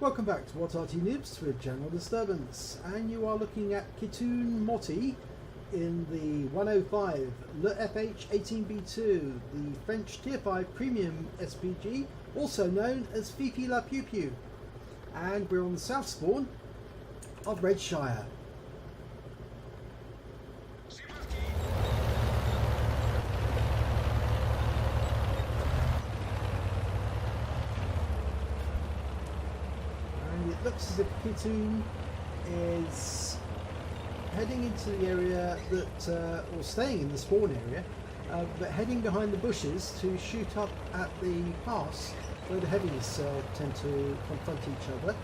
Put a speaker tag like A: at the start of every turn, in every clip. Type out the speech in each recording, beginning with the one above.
A: Welcome back to What Arty Noobs with General Disturbance, and you are looking at KituneMoti in the 105 leFH18B2, the French Tier 5 Premium SPG, also known as Fifi La Pew Pew, and we're on the south spawn of Redshire. It looks as if Kitune is heading into the area that, or staying in the spawn area, but heading behind the bushes to shoot up at the pass where the heavies tend to confront each other.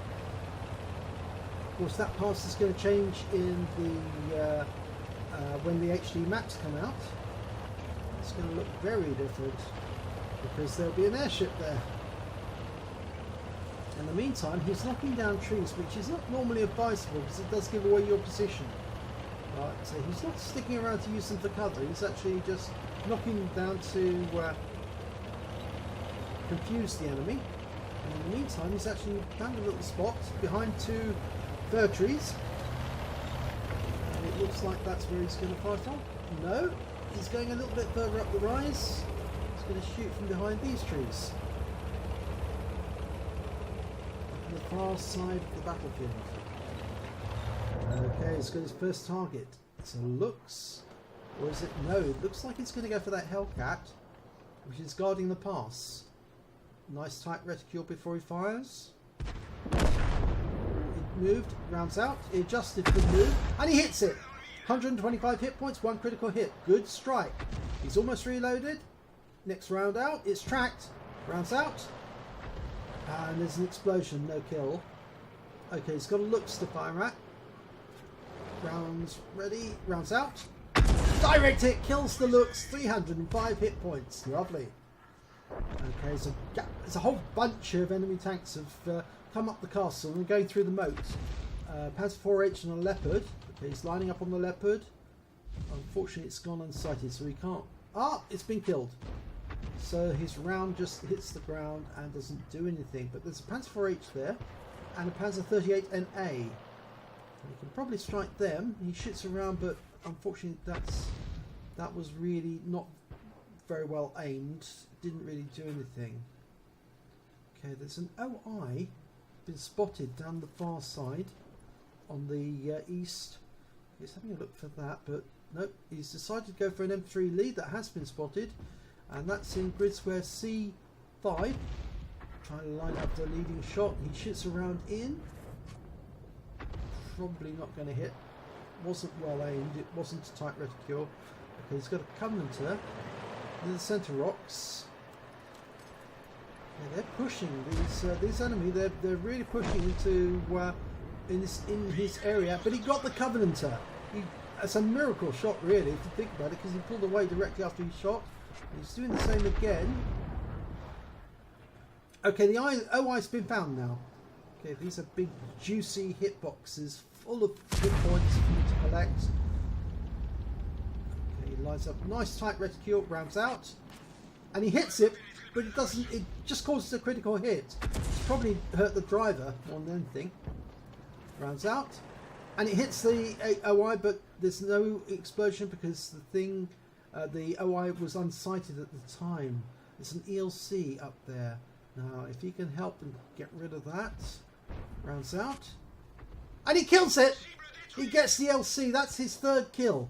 A: Of course, that pass is going to change in the when the HD maps come out. It's going to look very different because there'll be an airship there. In the meantime, he's knocking down trees, which is not normally advisable because it does give away your position. But he's not sticking around to use them for cover. He's actually just knocking them down to confuse the enemy. And in the meantime, he's actually found a little spot behind two fir trees. And it looks like that's where he's going to fire from. No, he's going a little bit further up the rise. He's going to shoot from behind these trees. The far side of the battlefield. Okay, he's got his first target. So looks, or is it? No, it looks like it's going to go for that Hellcat, which is guarding the pass. Nice tight reticule before he fires. It moved, rounds out, he adjusted for the move, and he hits it. 125 hit points, one critical hit. Good strike. He's almost reloaded. Next round out, it's tracked. Rounds out. And there's an explosion, no kill. Okay, he's got a looks to fire at. Rounds ready, rounds out. Direct hit, kills the looks, 305 hit points. Lovely. Okay, so there's a whole bunch of enemy tanks have come up the castle and going through the moat. Panzer 4H and a Leopard. Okay, he's lining up on the Leopard. Unfortunately, it's gone unsighted, so he can't. Ah, it's been killed. So his round just hits the ground and doesn't do anything. But there's a Panzer 4H there and a Panzer 38NA. And he can probably strike them. He shoots around, but unfortunately that was really not very well aimed. Didn't really do anything. Okay, there's an OI been spotted down the far side on the east. He's having a look for that, but nope. He's decided to go for an M3 lead that has been spotted. And that's in grid square C5. Trying to line up the leading shot. He shoots around in. Probably not going to hit. Wasn't well aimed. It wasn't a tight reticule. Okay, he's got a Covenanter near the centre rocks. Yeah, they're pushing these enemy. They're really pushing into in his area. But he got the Covenanter. It's a miracle shot, really, if you think about it, because he pulled away directly after he shot. He's doing the same again. Okay, the OI's been found now. Okay, these are big juicy hitboxes full of hit points for you to collect. Okay, he lines up nice tight reticule, rounds out, and he hits it, but it doesn't. It just causes a critical hit. It's probably hurt the driver more than anything. Rounds out, and it hits the OI, but there's no explosion because the thing. The OI was unsighted at the time. There's an ELC up there. Now, if he can help and get rid of that, rounds out, and he kills it. He gets the LC. That's his third kill.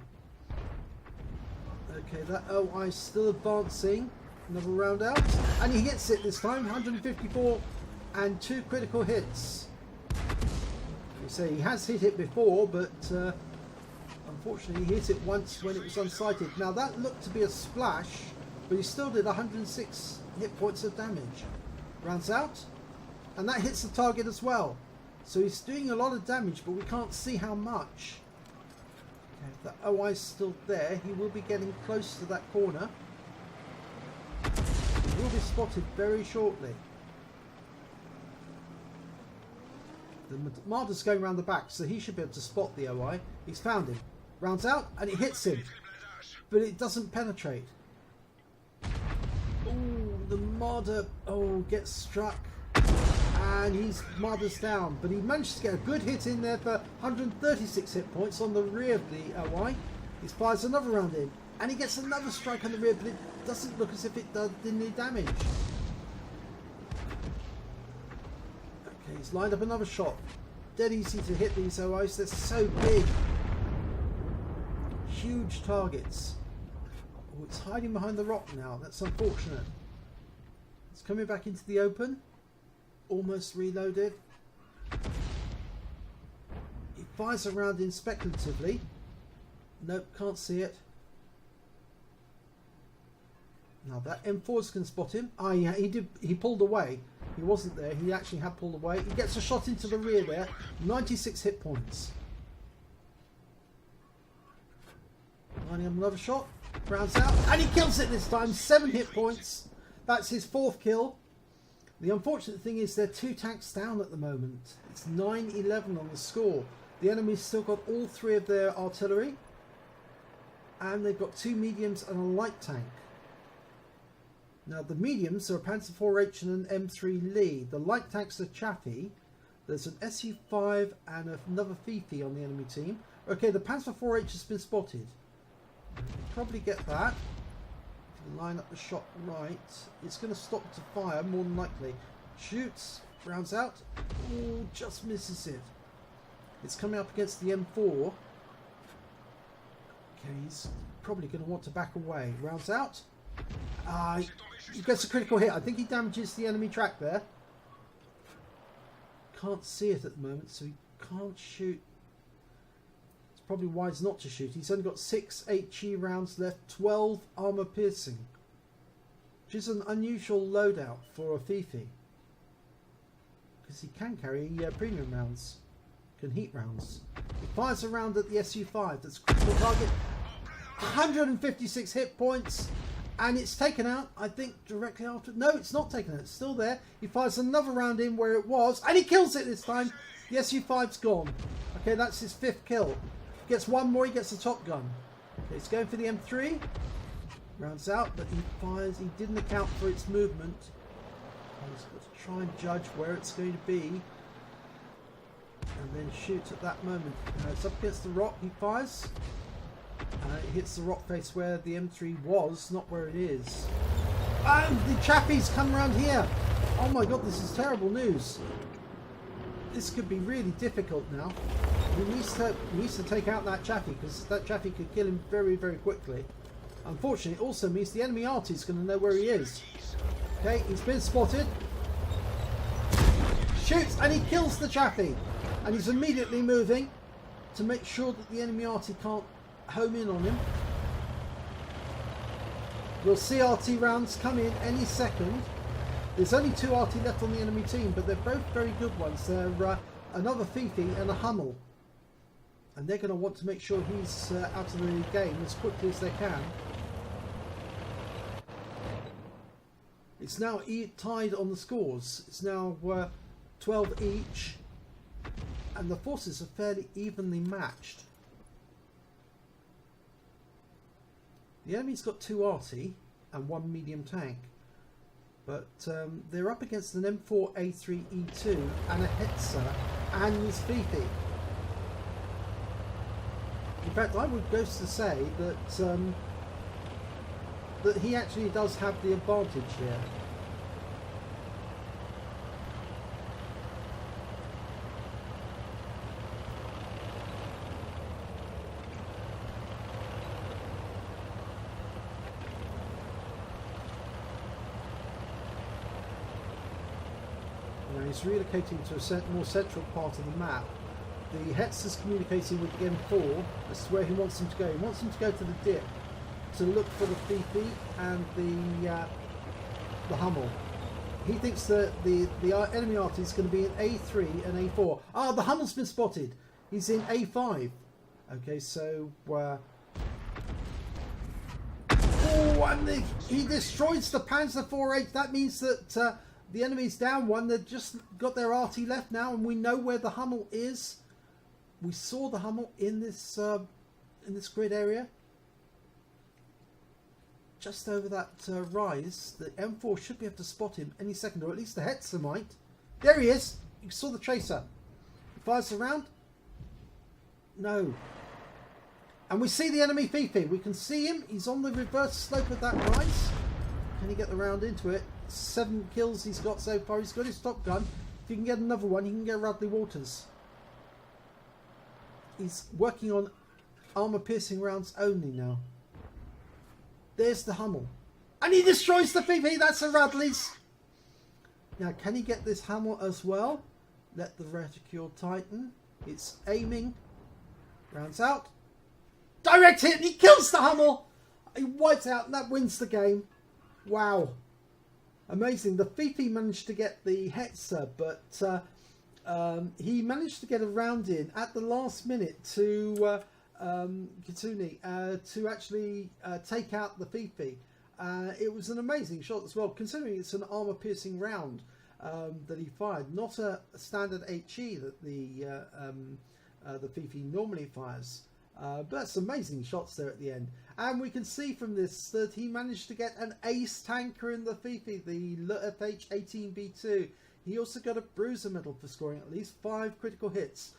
A: Okay, that OI is still advancing. Another round out, and he hits it this time. 154 and 2 critical hits. You say he has hit it before, but. Unfortunately, he hit it once when it was unsighted. Now that looked to be a splash, but he still did 106 hit points of damage. Rounds out, and that hits the target as well. So he's doing a lot of damage, but we can't see how much. Okay, if the OI is still there, he will be getting close to that corner. He will be spotted very shortly. The Marder's going around the back, so he should be able to spot the OI. He's found him. Rounds out, and it hits him, but it doesn't penetrate. Oh, the Marder gets struck, and he's mothers down, but he managed to get a good hit in there for 136 hit points on the rear of the Y. He fires another round in, and he gets another strike on the rear, but it doesn't look as if it did any damage. Okay, he's lined up another shot. Dead easy to hit these OIs, they're so big. Huge targets. Oh, it's hiding behind the rock now, that's unfortunate. It's coming back into the open. Almost reloaded. He fires around in speculatively. Nope, can't see it. Now that M4s can spot him. Ah, yeah, he did. He pulled away. He wasn't there. He actually had pulled away. He gets a shot into the rear there. 96 hit points. Lining up another shot. Rounds out, and he kills it this time. 7 hit points. That's his 4th kill. The unfortunate thing is they're 2 tanks down at the moment. It's 9-11 on the score. The enemy's still got all 3 of their artillery. And they've got 2 mediums and a light tank. Now the mediums are a Panzer IV-H and an M3 Lee. The light tanks are Chaffee. There's an Su-5 and another Fifi on the enemy team. Okay, the Panzer IV-H has been spotted. You can probably get that. Line up the shot right. It's going to stop to fire more than likely. Shoots, rounds out. Oh, just misses it. It's coming up against the M4. Okay, he's probably going to want to back away. Rounds out. He gets a critical hit. I think he damages the enemy track there. Can't see it at the moment, so he can't shoot. Probably wise not to shoot. He's only got 6 HE rounds left, 12 armor piercing, which is an unusual loadout for a Fifi, because he can carry premium rounds, can heat rounds. He fires a round at the Su-5. That's a critical target. 156 hit points, and it's taken out, I think, directly after. No, it's not taken out. It's still there. He fires another round in where it was, and he kills it this time. The Su-5's gone. Okay, that's his 5th kill. Gets one more, he gets the Top Gun. Okay, he's going for the M3. Rounds out, but he fires. He didn't account for its movement. He's got to try and judge where it's going to be. And then shoot at that moment. It's up against the rock, he fires. It hits the rock face where the M3 was, not where it is. And the Chaffee's come around here. Oh my god, this is terrible news. This could be really difficult now. He needs to take out that Chaffee, because that Chaffee could kill him very, very quickly. Unfortunately, it also means the enemy Arty is going to know where he is. Okay, he's been spotted. Shoots, and he kills the Chaffee. And he's immediately moving to make sure that the enemy Arty can't home in on him. You'll see Arty rounds come in any second. There's only 2 Arty left on the enemy team, but they're both very good ones. They're another Fifi and a Hummel. And they're going to want to make sure he's out of the game as quickly as they can. It's now tied on the scores. It's now 12 each. And the forces are fairly evenly matched. The enemy's got 2 Arty and 1 medium tank. But they're up against an M4A3E2 and a Hetzer and his Fifi. In fact, I would go to say that that he actually does have the advantage here. Now he's relocating to a more central part of the map. The Hetzer's communicating with the M4 as to where he wants them to go. He wants them to go to the dip to look for the Fifi and the Hummel. He thinks that the enemy Arty is going to be in A3 and A4. Ah, the Hummel's been spotted. He's in A5. Okay, so oh, and he destroys the Panzer IV-H. That means that the enemy's down one. They've just got their Arty left now, and we know where the Hummel is. We saw the Hummel in this grid area, just over that rise. The M4 should be able to spot him any second, or at least the Hetzer might. There he is. You saw the tracer. He fires around. No. And we see the enemy Fifi. We can see him. He's on the reverse slope of that rise. Can he get the round into it? 7 kills he's got so far. He's got his Top Gun. If he can get another one, he can get Radley Walters. He's working on armor-piercing rounds only now. There's the Hummel. And he destroys the Fifi. That's a Radley's. Now, can he get this Hummel as well? Let the reticule tighten. It's aiming. Rounds out. Direct hit. And he kills the Hummel. He wipes out and that wins the game. Wow. Amazing. The Fifi managed to get the Hetzer, but he managed to get a round in at the last minute to KituneMoti to actually take out the Fifi. It was an amazing shot as well, considering it's an armor-piercing round that he fired, not a standard HE that the Fifi normally fires. But that's amazing shots there at the end. And we can see from this that he managed to get an ace tanker in the Fifi, the leFH18B2. He also got a Bruiser Medal for scoring at least 5 critical hits,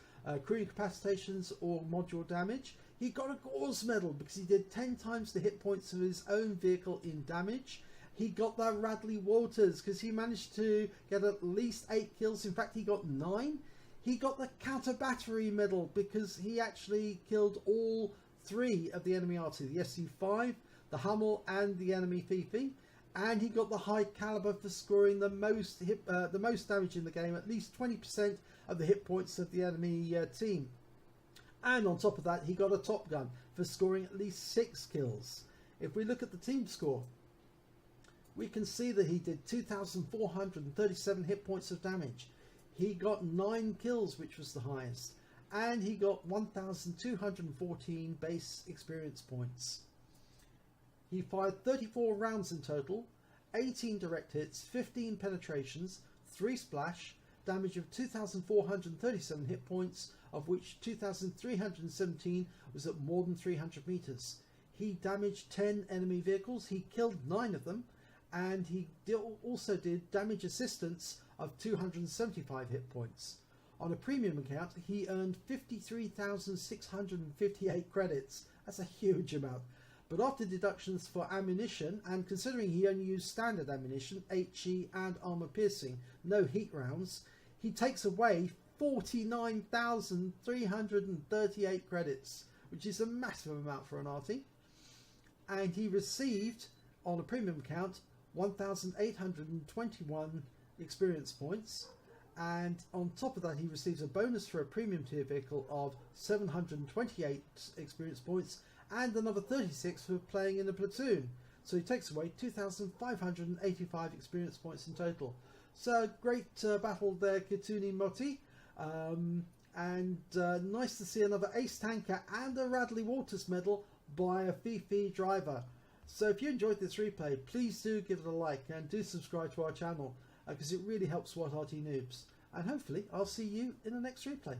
A: crew incapacitations or module damage. He got a Gore's Medal because he did 10 times the hit points of his own vehicle in damage. He got that Radley Walters because he managed to get at least 8 kills. In fact, he got 9. He got the Counter Battery Medal because he actually killed all 3 of the enemy Arty, the SU-5, the Hummel and the enemy Fifi. And he got the High Caliber for scoring the most damage in the game, at least 20% of the hit points of the enemy team. And on top of that, he got a Top Gun for scoring at least 6 kills. If we look at the team score, we can see that he did 2,437 hit points of damage. He got 9 kills, which was the highest. And he got 1,214 base experience points. He fired 34 rounds in total, 18 direct hits, 15 penetrations, 3 splash, damage of 2,437 hit points, of which 2,317 was at more than 300 meters. He damaged 10 enemy vehicles, he killed 9 of them, and he also did damage assistance of 275 hit points. On a premium account, he earned 53,658 credits. That's a huge amount. But after deductions for ammunition, and considering he only used standard ammunition, HE and armor piercing, no heat rounds, he takes away 49,338 credits, which is a massive amount for an Arty. And he received, on a premium account, 1,821 experience points. And on top of that, he receives a bonus for a premium tier vehicle of 728 experience points and another 36 for playing in a platoon. So he takes away 2,585 experience points in total. So great battle there, KituneMoti. And nice to see another ace tanker and a Radley Walters Medal by a Fifi driver. So if you enjoyed this replay, please do give it a like and do subscribe to our channel because it really helps Arty Noobs. And hopefully I'll see you in the next replay.